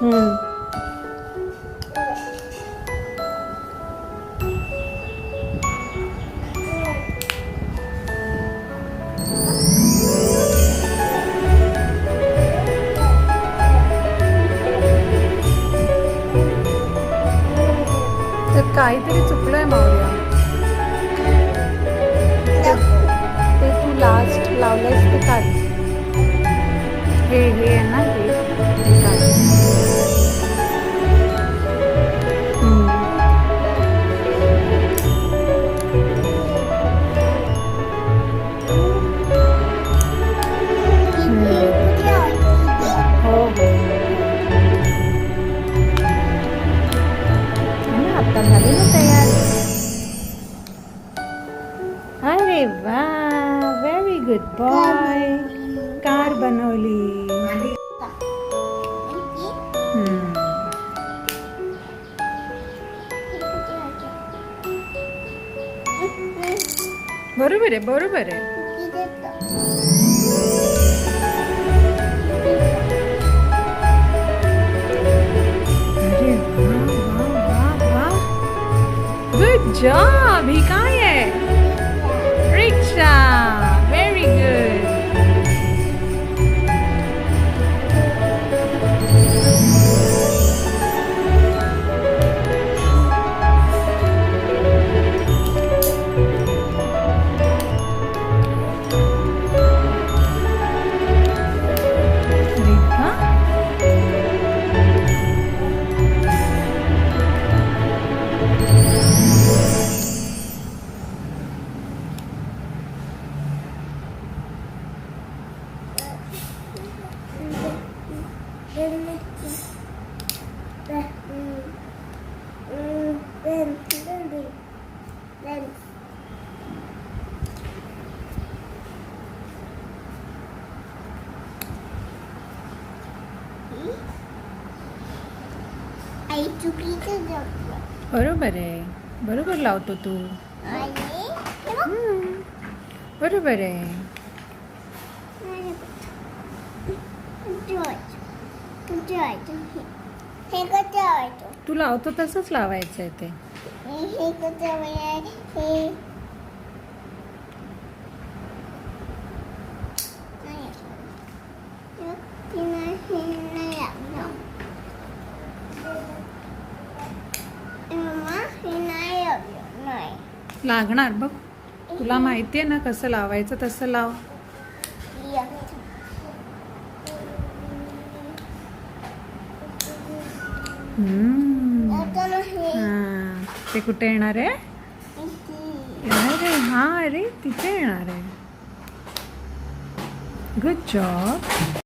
हम्म. त्यात काहीतरी चुकलंय मावल्या. ते तू लास्ट लावलंयस ते काढ. हे आहे ना हे काढ. हम्म. हो हो. आता झाली ना तयार. अरे वा, व्हेरी गुड बॉय. कार बनवली. बरोबर आहे, बरोबर आहे. अरे वा वा वा वा. Good job. ही काय आहे? रिक्षा. Very good. बरोबर आहे, बरोबर लावतो तू. बरोबर आहे. तू लावतो तसंच लावायचं आहे ते. लागणार बघ. तुला माहिती आहे ना कसं लावायचं, तसं लाव. ते कुठे येणार आहे? अरे हा, अरे तिथे येणार आहे. Good job.